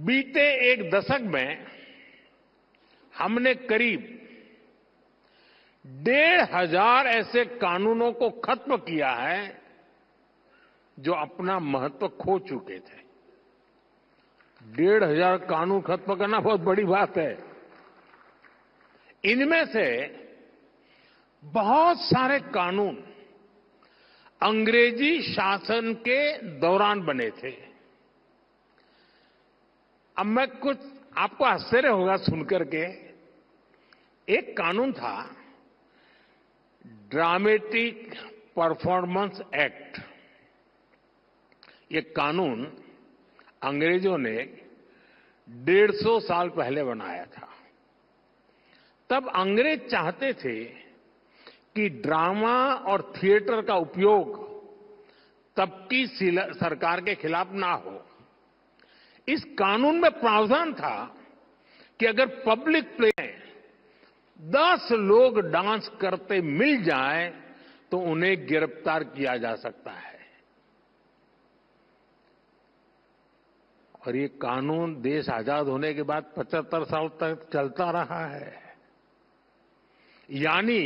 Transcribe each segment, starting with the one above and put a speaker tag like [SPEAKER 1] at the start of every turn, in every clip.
[SPEAKER 1] बीते एक दशक में हमने करीब 1,500 ऐसे कानूनों को खत्म किया है जो अपना महत्व खो चुके थे। 1,500 कानून खत्म करना बहुत बड़ी बात है। इनमें से बहुत सारे कानून अंग्रेजी शासन के दौरान बने थे। अब मैं कुछ आपको आश्चर्य होगा सुनकर के, एक कानून था ड्रामेटिक परफॉर्मेंस एक्ट। ये कानून अंग्रेजों ने 150 साल पहले बनाया था। तब अंग्रेज चाहते थे कि ड्रामा और थिएटर का उपयोग तब की सरकार के खिलाफ ना हो। इस कानून में प्रावधान था कि अगर पब्लिक प्ले में 10 लोग डांस करते मिल जाएं तो उन्हें गिरफ्तार किया जा सकता है। और ये कानून देश आजाद होने के बाद 75 साल तक चलता रहा है। यानी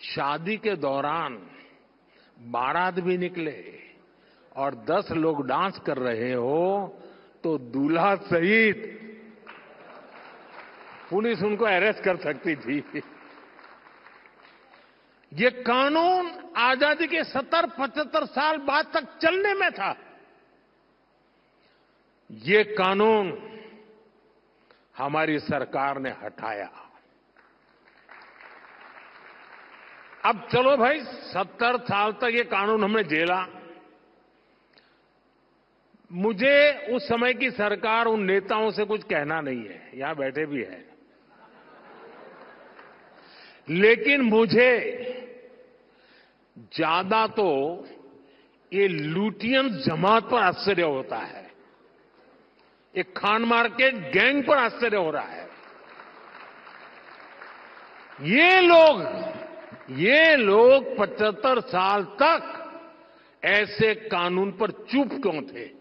[SPEAKER 1] शादी के दौरान बारात भी निकले और 10 लोग डांस कर रहे हो तो दूल्हा सहित पुलिस उनको अरेस्ट कर सकती थी। ये कानून आजादी के 70-75 साल बाद तक चलने में था। ये कानून हमारी सरकार ने हटाया। अब चलो भाई, 70 साल तक ये कानून हमने झेला। मुझे उस समय की सरकार, उन नेताओं से कुछ कहना नहीं है, यहां बैठे भी हैं। लेकिन मुझे ज्यादा तो ये लुटियन जमात पर आश्चर्य होता है, ये खान मार्केट गैंग पर आश्चर्य हो रहा है। ये लोग 75 साल तक ऐसे कानून पर चुप क्यों थे?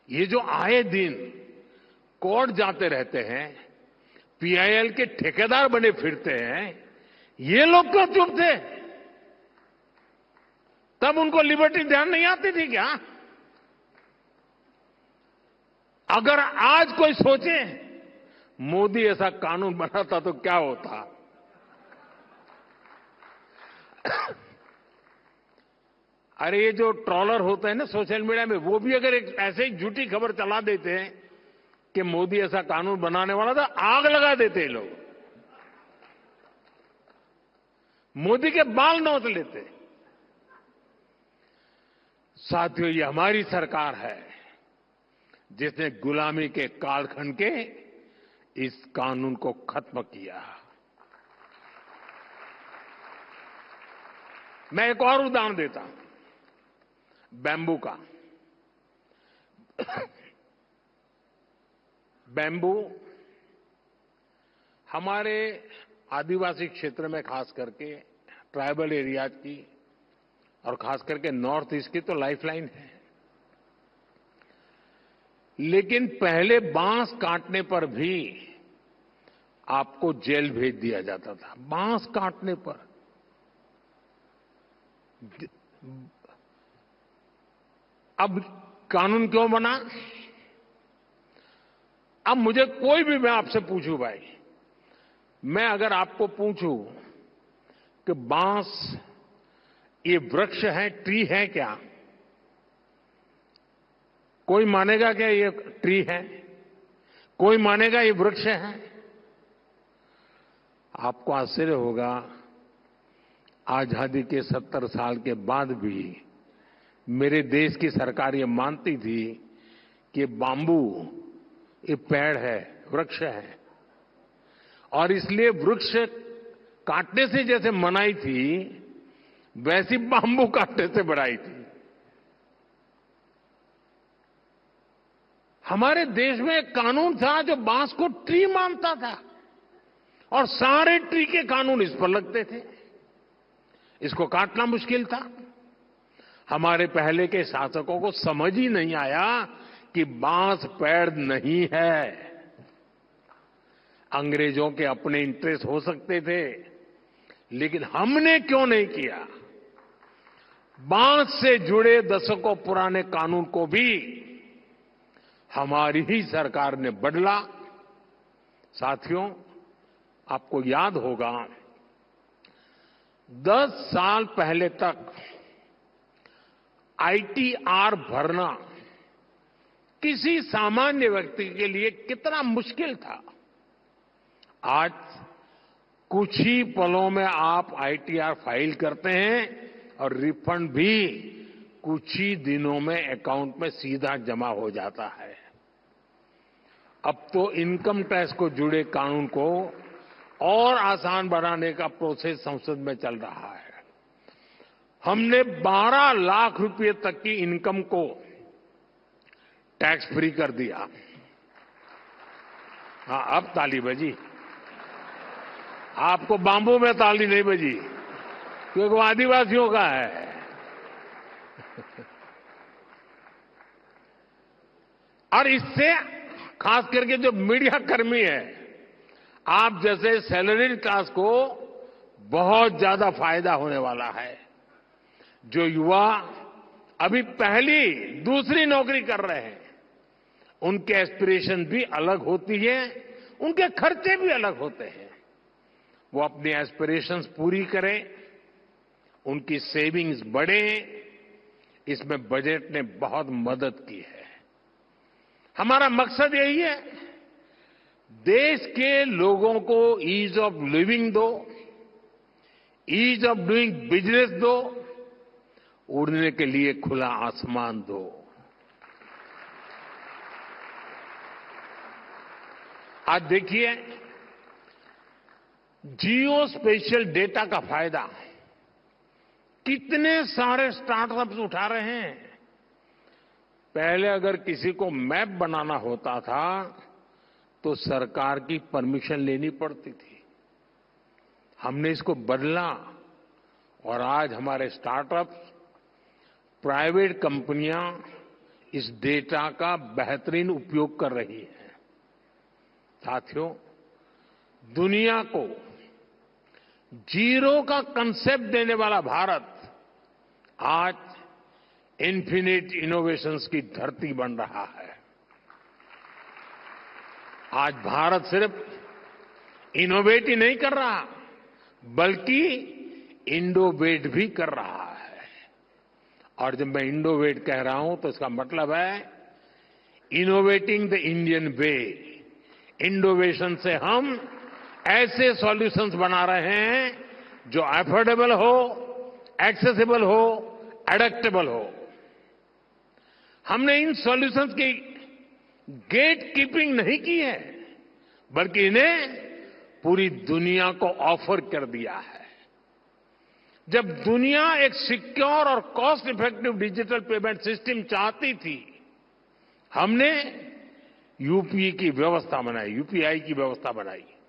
[SPEAKER 1] ये जो आए दिन कोर्ट जाते रहते हैं, पीआईएल के ठेकेदार बने फिरते हैं, ये लोग क्यों चुप थे? तब उनको लिबर्टी ध्यान नहीं आती थी क्या? अगर आज कोई सोचे मोदी ऐसा कानून बनाता तो क्या होता? अरे ये जो ट्रॉलर होते हैं ना सोशल मीडिया में, वो भी अगर एक ऐसे ही झूठी खबर चला देते हैं कि मोदी ऐसा कानून बनाने वाला था, आग लगा देते हैं लोग, मोदी के बाल नोच लेते। साथियों, ये हमारी सरकार है जिसने गुलामी के कालखंड के इस कानून को खत्म किया। मैं एक और उदाहरण देता हूं, बैम्बू का। बैम्बू हमारे आदिवासी क्षेत्र में, खास करके ट्राइबल एरियाज की और खास करके नॉर्थ ईस्ट की तो लाइफलाइन है। लेकिन पहले बांस काटने पर भी आपको जेल भेज दिया जाता था। बांस काटने पर अब कानून क्यों बना? अब मुझे कोई भी, मैं आपसे पूछूं भाई, मैं अगर आपको पूछूं कि बांस ये वृक्ष है, ट्री है क्या? कोई मानेगा क्या ये ट्री है? कोई मानेगा ये वृक्ष है? आपको आश्चर्य होगा, आजादी के 70 साल के बाद भी मेरे देश की सरकार ये मानती थी कि बाम्बू ये पेड़ है, वृक्ष है, और इसलिए वृक्ष काटने से जैसे मनाई थी, वैसी बाम्बू काटने से बढ़ाई थी। हमारे देश में एक कानून था जो बांस को ट्री मानता था और सारे ट्री के कानून इस पर लगते थे। इसको काटना मुश्किल था। हमारे पहले के शासकों को समझ ही नहीं आया कि बांस पेड़ नहीं है। अंग्रेजों के अपने इंटरेस्ट हो सकते थे, लेकिन हमने क्यों नहीं किया? बांस से जुड़े दशकों पुराने कानून को भी हमारी ही सरकार ने बदला। साथियों, आपको याद होगा 10 साल पहले तक आईटीआर भरना किसी सामान्य व्यक्ति के लिए कितना मुश्किल था। आज कुछ ही पलों में आप आईटीआर फाइल करते हैं और रिफंड भी कुछ ही दिनों में अकाउंट में सीधा जमा हो जाता है। अब तो इनकम टैक्स को जुड़े कानून को और आसान बनाने का प्रोसेस संसद में चल रहा है। हमने 12 लाख रुपए तक की इनकम को टैक्स फ्री कर दिया। हाँ, अब ताली बजी। आपको बांबू में ताली नहीं बजी, क्योंकि वो आदिवासियों का है। और इससे खास करके जो मीडिया कर्मी है, आप जैसे सैलरीड क्लास को बहुत ज्यादा फायदा होने वाला है। जो युवा अभी पहली दूसरी नौकरी कर रहे हैं, उनके एस्पिरेशन भी अलग होती है, उनके खर्चे भी अलग होते हैं। वो अपनी एस्पिरेशंस पूरी करें, उनकी सेविंग्स बढ़े, इसमें बजट ने बहुत मदद की है। हमारा मकसद यही है, देश के लोगों को ईज ऑफ लिविंग दो, ईज ऑफ डूइंग बिजनेस दो, उड़ने के लिए खुला आसमान दो। आज देखिए, जियो स्पेशियल डेटा का फायदा कितने सारे स्टार्टअप्स उठा रहे हैं। पहले अगर किसी को मैप बनाना होता था तो सरकार की परमिशन लेनी पड़ती थी। हमने इसको बदला और आज हमारे स्टार्टअप्स, प्राइवेट कंपनियां इस डेटा का बेहतरीन उपयोग कर रही हैं। साथियों, दुनिया को जीरो का कंसेप्ट देने वाला भारत आज इन्फिनिट इनोवेशंस की धरती बन रहा है। आज भारत सिर्फ इनोवेट ही नहीं कर रहा, बल्कि इंडोवेट भी कर रहा है। और जब मैं इंडोवेट कह रहा हूं तो इसका मतलब है इनोवेटिंग द इंडियन वे। इंडोवेशन से हम ऐसे सॉल्यूशंस बना रहे हैं जो अफोर्डेबल हो, एक्सेसिबल हो, एडेप्टेबल हो। हमने इन सॉल्यूशंस की गेट कीपिंग नहीं की है, बल्कि इन्हें पूरी दुनिया को ऑफर कर दिया है। जब दुनिया एक सिक्योर और cost effective digital payment system चाहती थी, हमने यूपीआई की व्यवस्था बनाई।